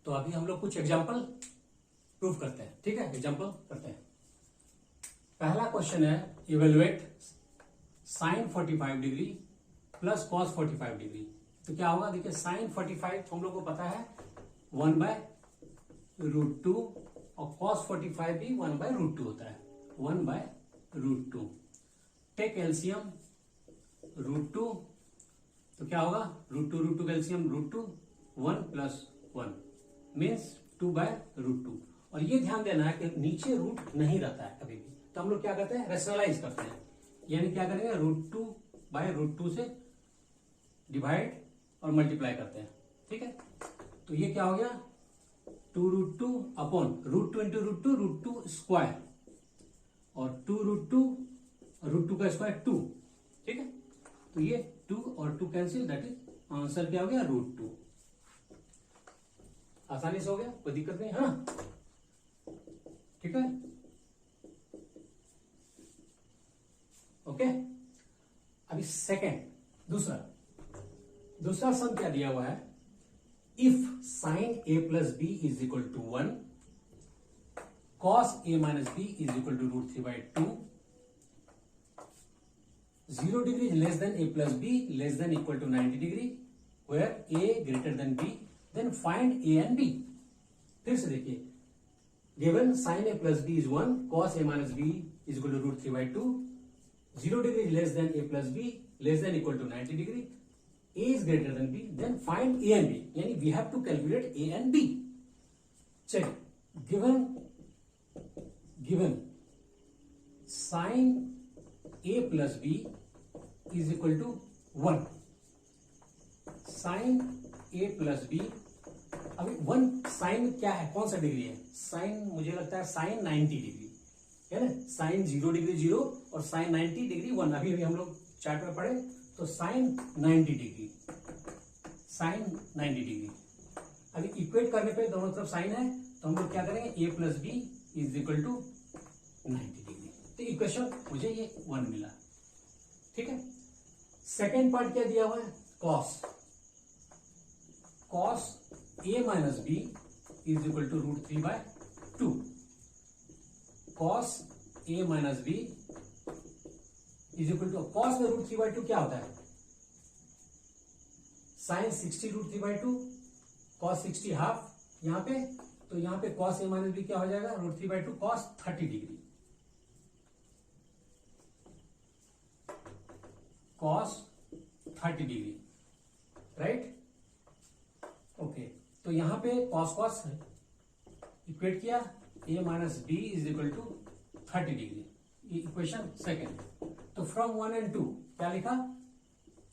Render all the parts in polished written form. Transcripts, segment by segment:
तो अभी हम लोग कुछ एग्जाम्पल प्रूव करते हैं, ठीक है। एग्जाम्पल करते हैं। पहला क्वेश्चन है evaluate sine 45 degree plus cos 45 degree. तो क्या होगा, देखिए साइन 45 हम लोग को पता है 1/√2 और कॉस 45 भी 1/√2 होता है, 1/√2। टेक एलसीएम √2, तो क्या होगा √2 एलसीएम √2, 1 + 1 मीन्स 2/√2। और ये ध्यान देना है कि नीचे रूट नहीं रहता है कभी भी, तो हम लोग क्या करते हैं, रेशनलाइज करते हैं, यानी क्या करेंगे √2/√2 से डिवाइड और मल्टीप्लाई करते हैं, ठीक है। तो ये क्या हो गया 2√2 अपॉन √2 इंटू √2 स्क्वायर और 2√2 √2 का स्क्वायर 2, ठीक है। तो ये 2 और 2 कैंसिल, दैट इज आंसर क्या हो गया √2। आसानी से हो गया, कोई दिक्कत नहीं है ना, ठीक है। ओके, अभी सेकेंड दूसरा सम क्या दिया हुआ है, if sine a plus b is equal to 1, cos a minus b is equal to √3/2, 0 degree less than a plus b less than equal to 90 degree, where a greater than b, then find a and b। फिर से देखिए, given sine a plus b is 1, cos a minus b is equal to √3/2, 0 degree less than a plus b less than equal to 90 degree, a is greater than b, then find a and b, यानी we have to calculate a and b। चलिए, given sin a plus b is equal to 1, sin a plus b, अभी 1 sign क्या है, कौन सा degree है, sign मुझे लगता है साइन 90 डिग्री है ना, साइन 0 डिग्री 0 और साइन 90 डिग्री 1, अभी हम लोग चार्ट में पढ़े, तो साइन 90 डिग्री, साइन 90 डिग्री। अभी इक्वेट करने पे दोनों तरफ साइन है, तो हम लोग क्या करेंगे, a plus b is equal to 90 degree. तो इक्वेशन मुझे ये 1 मिला, ठीक है। सेकेंड पार्ट क्या दिया हुआ है, cos a minus b is equal to √3/2, cos a minus b is equal to, cos में √3/2 क्या होता है, साइन 60 √3/2, कॉस 60 हाफ यहां पे, तो यहां पे कॉस a माइनस बी क्या हो जाएगा √3/2 cos 30 degree, cos 30 degree, right. Okay, तो यहां पे कॉस इक्वेट किया, a minus b is equal to 30 degree, equation second. तो फ्रॉम 1 and 2 क्या लिखा,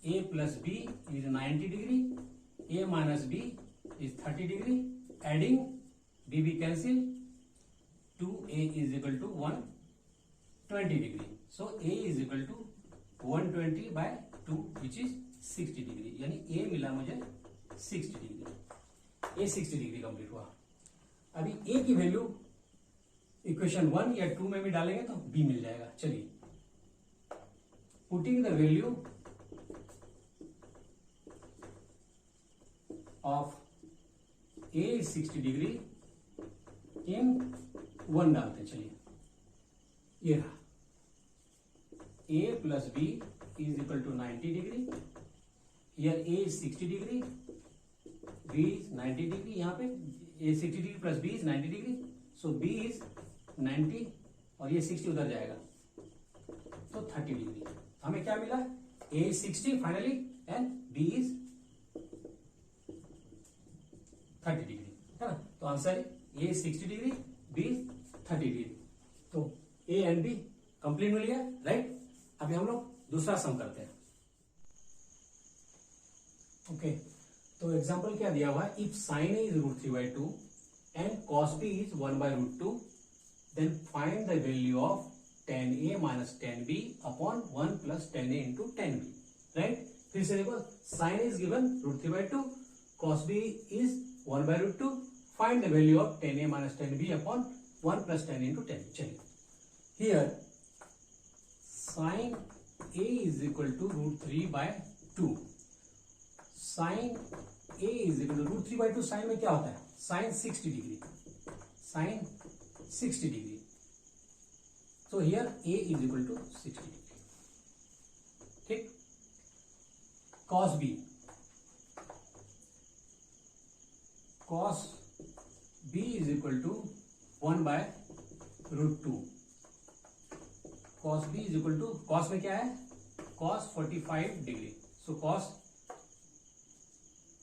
a plus b is 90 degree, a minus b is 30 degree, adding b b cancel, 2a is equal to 120 degree, so a is equal to 120/2 which is 60 degree, यानी a मिला मुझे 60 degree, a 60 degree complete हुआ। अभी a की value equation 1 या 2 में भी डालेंगे तो b मिल जाएगा। चलिए, putting the value of a is 60 degree in 1 डालते, चलिए ये रहा, a plus b is equal to 90 degree, here a is 60 degree, b is 90 degree, यहाँ पे a 60 डिग्री plus b is 90 degree, so b is 90 और ये 60 उधर जाएगा तो 30 डिग्री। हमें क्या मिला, a is 60 finally and b is 30 degree, है ना। तो answer a is 60 degree, b is 30 degree, तो a एंड b कंप्लीट मिल गया, राइट। अभी हम लोग दूसरा सम करते हैं। ओके, तो एग्जांपल क्या दिया हुआ है, if sine a is √3/2 and cos b is 1/√2, then find the value of tan a minus tan b upon 1 plus tan a into tan b, right। फिर से देखो, sin is given √3/2, cos b is 1/√2, find the value of tan a minus tan b upon 1 plus tan a into tan b। चलिए, here sin a is equal to √3/2, sin a is equal to √3/2, sine में क्या होता है, sine 60 degree, sine 60 degree. So here A is equal to 60 degree. ठीक. Cos B. Cos B is equal to 1 by root 2. Cos B is equal to, cos में क्या है? Cos 45 degree. So cos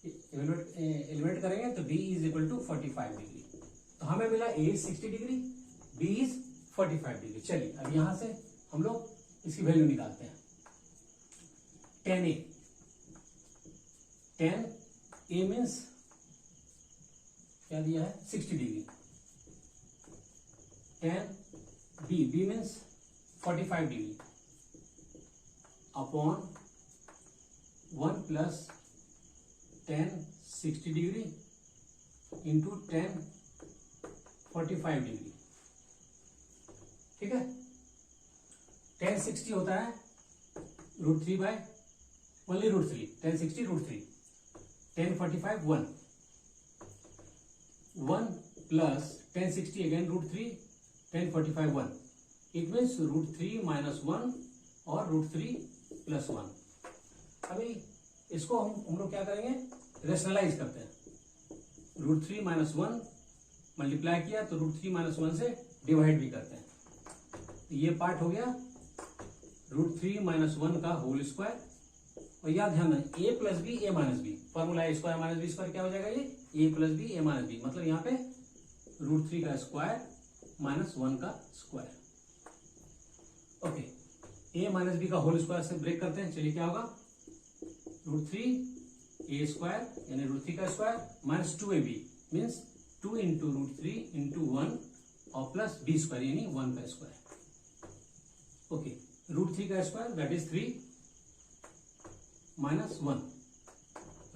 eliminate करेंगे तो B is equal to 45 degree. तो हमें मिला A is 60 degree, B is 45 degree. चलिए अब यहां से हम लोग इसकी वैल्यू निकालते हैं. tan A, tan A means क्या दिया है? 60 degree. tan B, B means 45 degree upon 1 plus tan 60 degree into tan 45 degree. ठीक है. tan 60 होता है √3 by only √3. tan 60 √3. tan 45 1 plus tan 60 again √3, tan 45 1. It means √3 minus 1 और √3 प्लस 1. अभी इसको हम लोग क्या करेंगे? रेशनलाइज करते हैं. √3 माइनस 1 मल्टीप्लाई किया तो √3 माइनस 1 से डिवाइड भी करते हैं. ये पार्ट हो गया √3 माइनस 1 का होल स्क्वायर. और याद ध्यान दें a plus b a minus b, formula a square minus b square क्या हो जाएगा? ये a plus b a minus b, मतलब यहाँ पे √3 का स्क्वायर माइनस 1 का square. Okay. a minus b का होल स्क्वायर से ब्रेक करते हैं. चलिए क्या होगा? √3 a स्क्वायर यानी √3 का square minus 2ab means 2 into √3 into 1 और प्लस b स्क्वायर यानी 1 का स्क्वायर. ओके. √3 का स्क्वायर दैट इज 3 माइनस 1.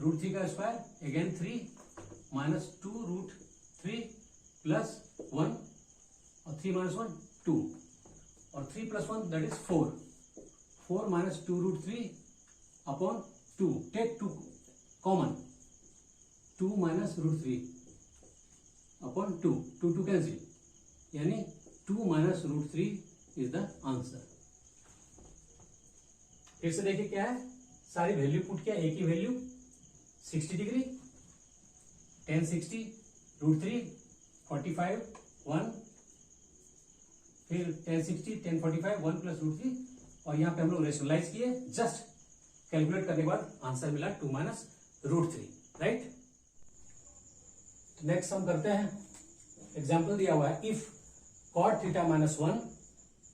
√3 का स्क्वायर अगेन 3 माइनस 2√3 प्लस 1 और 3 माइनस 1 2 और 3 plus 1 that is 4. 4 minus 2√3 upon 2. Take 2 common. 2 minus √3 upon 2. 2 cancel यानी 2 माइनस √3 इज द आंसर. फिर से देखिए क्या है. सारी वैल्यू पुट किया. एक ही वैल्यू 60 डिग्री, tan 60 √3 45 1, फिर tan 60 tan 45 1 प्लस √3 और यहां पे हम लोग रेशनलाइज किए. जस्ट कैलकुलेट करने के बाद आंसर मिला 2 माइनस √3. राइट. नेक्स्ट हम करते हैं. एग्जाम्पल दिया हुआ है. If cot theta minus 1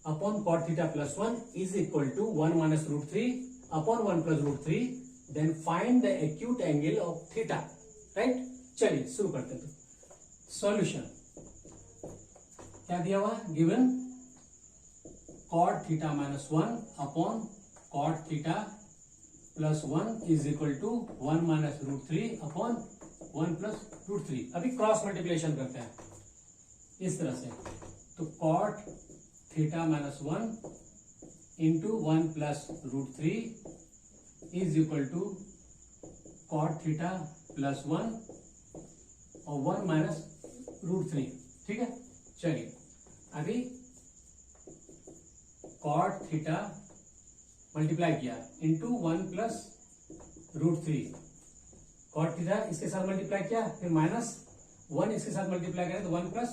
upon cot theta plus 1 is equal to 1 minus √3 upon 1 plus √3, then find the acute angle of theta. Right. चलिए शुरू करते हैं. सॉल्यूशन क्या दिया हुआ है? Given cot theta minus 1 upon cot theta plus 1 is equal to 1 minus √3 upon 1 plus √3. अभी cross multiplication करते हैं इस तरह से. तो cot theta minus 1 into 1 plus √3 is equal to cot theta plus 1 और 1 माइनस √3. ठीक है. चलिए अभी cot थीटा मल्टीप्लाई किया इंटू 1 प्लस √3. cot थीटा इसके साथ मल्टीप्लाई किया, फिर माइनस 1 इसके साथ मल्टीप्लाई करें तो 1 प्लस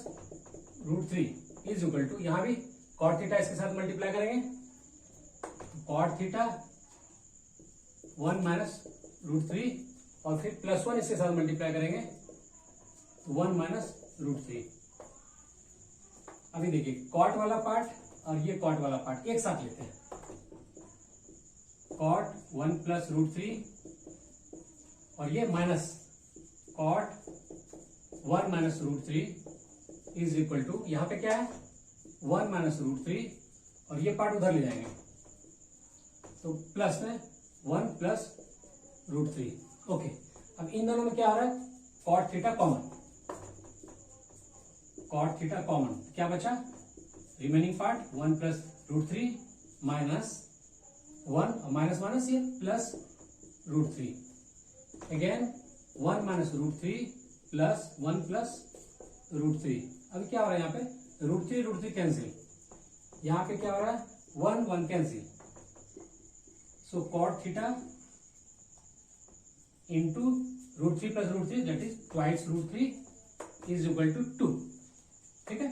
√3 इज इक्वल टू, यहां भी cot थीटा इसके साथ मल्टीप्लाई करेंगे cot थीटा 1 माइनस √3 और फिर प्लस 1 इसके साथ मल्टीप्लाई करेंगे 1 माइनस √3. अभी देखिए cot वाला पार्ट और ये cot वाला पार्ट एक साथ लेते हैं. cot 1 प्लस √3 और ये minus cot 1 minus √3 is equal to, यहां पे क्या है 1 माइनस √3 और ये पार्ट उधर ले जाएंगे तो प्लस में 1 प्लस √3. ओके. अब इन दोनों में क्या आ रहा है? cot theta common. cot theta common क्या बचा? Remaining part 1 plus √3 minus 1 minus ये plus √3 again 1 minus √3 plus 1 plus √3। अभी क्या हो रहा है यहाँ पे, √3 कैंसिल, यहाँ पे क्या हो रहा है 1 1 cancel, so cot theta into √3 plus √3 that is twice √3 is equal to 2। ठीक है,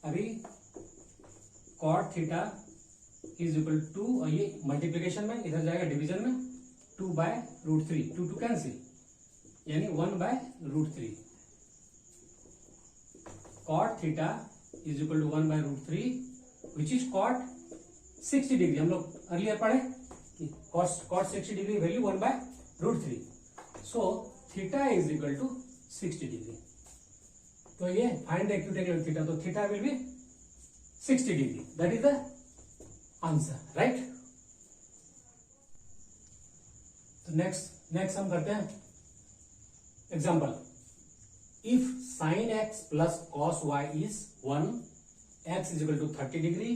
अभी cot theta is equal to 2 और ये मल्टीप्लीकेशन में इधर जाएगा डिवीजन में 2/√3, 2 कैंसिल यानी 1/√3। Cot theta is equal to 1/√3 which is cot 60 degree. हम लोग अर्लियर पढ़े cot 60 degree value 1/√3, so theta is equal to 60 degree. तो ये find the acute angle theta, तो theta will be 60 degree, that is the answer, right. तो next हम करते हैं example. If sin x plus cos y is 1, x is equal to 30 degree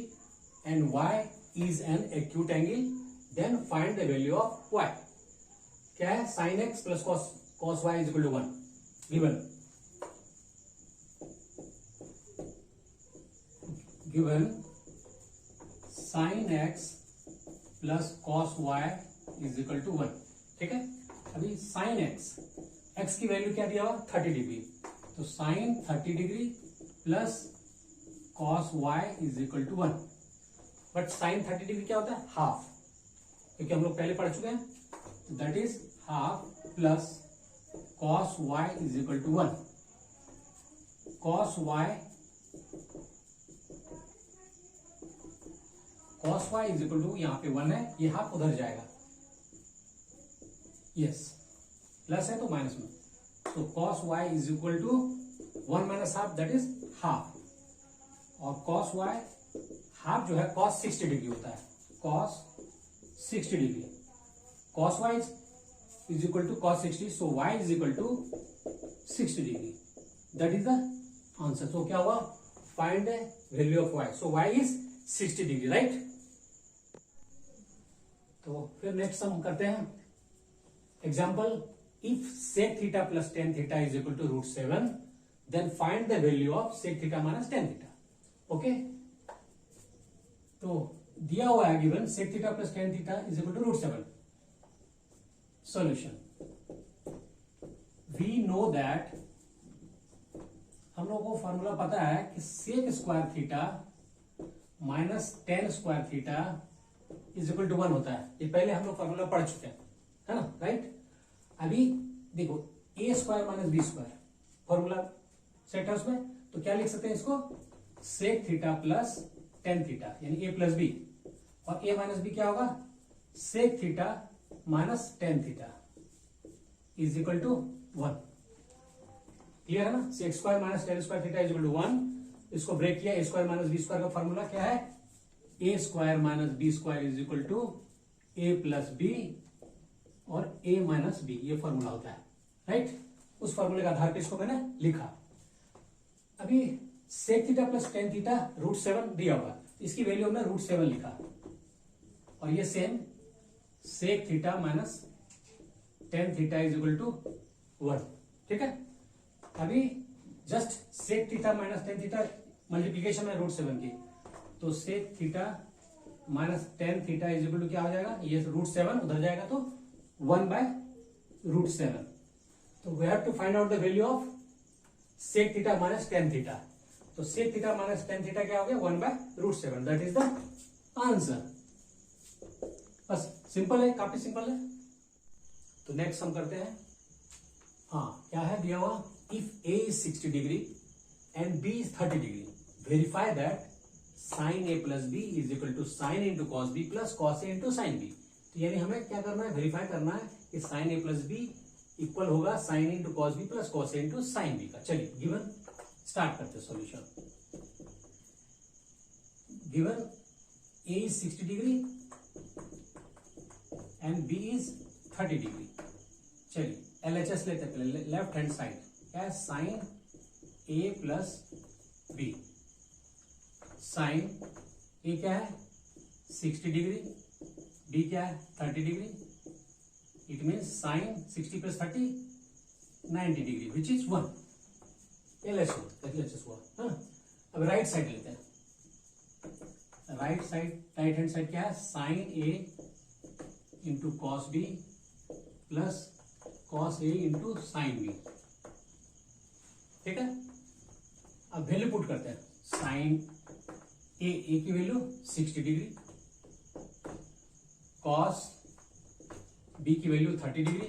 and y is an acute angle, then find the value of y। क्या है, sin x plus cos y is equal to 1 given sin x plus cos y is equal to 1। ठीक है, अभी sin x की value क्या दिया हुआ 30 degree, तो sin 30 degree plus cos y is equal to 1। But sin 30 degree क्या होता है हाफ, क्योंकि हम लोग पहले पढ़ चुके हैं, that is half plus cos y is equal to 1। cos y is equal to यहाँ पे 1 है, ये हाफ उधर जाएगा, यस प्लस है तो माइनस में, तो cos y is equal to 1 minus half that is half, और cos y हाफ जो है cos 60 डिग्री होता है, cos 60 degree, cos y is equal to cos 60, so y is equal to 60 degree, that is the answer. तो क्या हुआ, find the value of y, so y is 60 degree, right. तो फिर next हम करते हैं example. If sec theta plus tan theta is equal to √7, then find the value of sec theta minus tan theta. Okay, तो दिया हुआ है given sec theta plus tan theta is equal to √7। Solution, we know that, हम लोगों को formula पता है कि sec square theta minus tan square theta is equal to 1 होता है। ये पहले हम लोग फॉर्मूला पढ़ चुके हैं, है ना, राइट। अभी देखो a square minus b square formula set है उसमें, तो क्या लिख सकते हैं इसको, sec theta plus tan theta यानी a प्लस बी, और a माइनस बी क्या होगा sec theta minus tan theta is equal to 1। Clear है ना, sec square minus tan square theta is equal to 1। इसको ब्रेक किया, a square minus b square का formula क्या है, a square minus b square is equal to a plus b और a minus b, ये formula होता है, right. उस फॉर्मूले का आधार पे इसको मैंने लिखा। अभी sec theta plus tan theta √7 दिया हुआ, इसकी वैल्यू हमने √7 लिखा, और ये same sec theta minus tan theta is equal to 1। ठीक है, अभी just sec theta minus tan theta multiplication है √7 की, तो sec theta minus tan theta is equal to क्या हो जाएगा, ये √7 उधर जाएगा तो 1/√7। तो we have to find out the value of sec theta minus tan theta, तो sec theta minus tan theta क्या हो गया 1/√7, दैट इज द आंसर। बस सिंपल है, काफी सिंपल है। तो नेक्स्ट हम करते हैं, हाँ क्या है दिया हुआ, if a is 60 degree and b is 30 degree, verify that sin a plus b is equal to sin into cos b plus cos a into sin b। तो यानी हमें क्या करना है, वेरीफाई करना है कि sin a plus b equal होगा sin into cos b plus cos a into sin b का। चलिए गिवन स्टार्ट करते हैं solution. Given a is 60 degree and b is 30 degree. चलिए LHS लेते हैं पहले, लेफ्ट हैंड साइड क्या है, sin a plus b, sin a क्या है 60 डिग्री, b क्या है 30 degree, it means sin 60 plus 30 90 degree which is 1 LHS हुआ। हाँ, अब राइट साइड लेते हैं। राइट हैंड साइड क्या है, sine A into cos B plus cos A into sine B. ठीक है, अब वैल्यू पुट करते हैं। साइन ए की वैल्यू 60 डिग्री, कॉस बी की वैल्यू 30 डिग्री,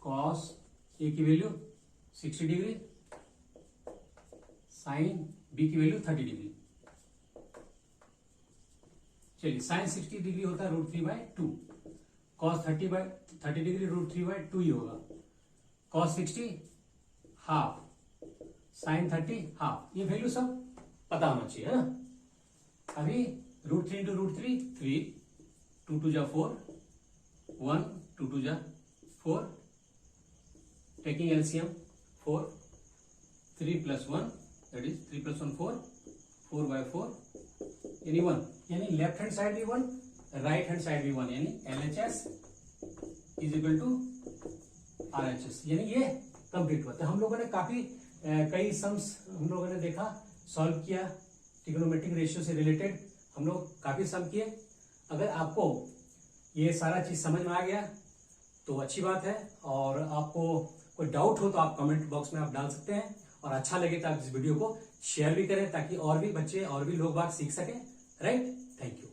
कॉस ए की वैल्यू 60 डिग्री, साइन बी की वैल्यू 30 डिग्री। चलिए, साइन 60 डिग्री होता है √3/2, कॉस 30 डिग्री √3/2 ही होगा, कॉस 60 हाफ, साइन 30 हाफ। ये वैल्यू सब पता होना चाहिए, है ना। अभी √3 इंटू √3 3, 2 2 जा 4, 1 2 2 जा 4, टेकिंग एलसीएम 4, 3 + 1 दैट इज 3 + 1 4, 4/4 यानी 1, यानी लेफ्ट हैंड साइड भी 1, राइट हैंड साइड भी 1, यानी LHS = RHS, यानी ये कंप्लीट हुआ। तो हम लोगों ने काफी कई सम्स हम लोगों ने देखा, सॉल्व किया, ट्रिग्नोमेट्रिक रेशियो से रिलेटेड हम लोग काफी सम किए। अगर आपको ये सारा चीज समझ में आ गया तो अच्छी बात है, और आपको कोई डाउट हो तो आप कमेंट बॉक्स में आप डाल सकते हैं, और अच्छा लगे तो आप इस वीडियो को शेयर भी करें ताकि और भी बच्चे और भी लोग बात सीख सकें। Right, thank you.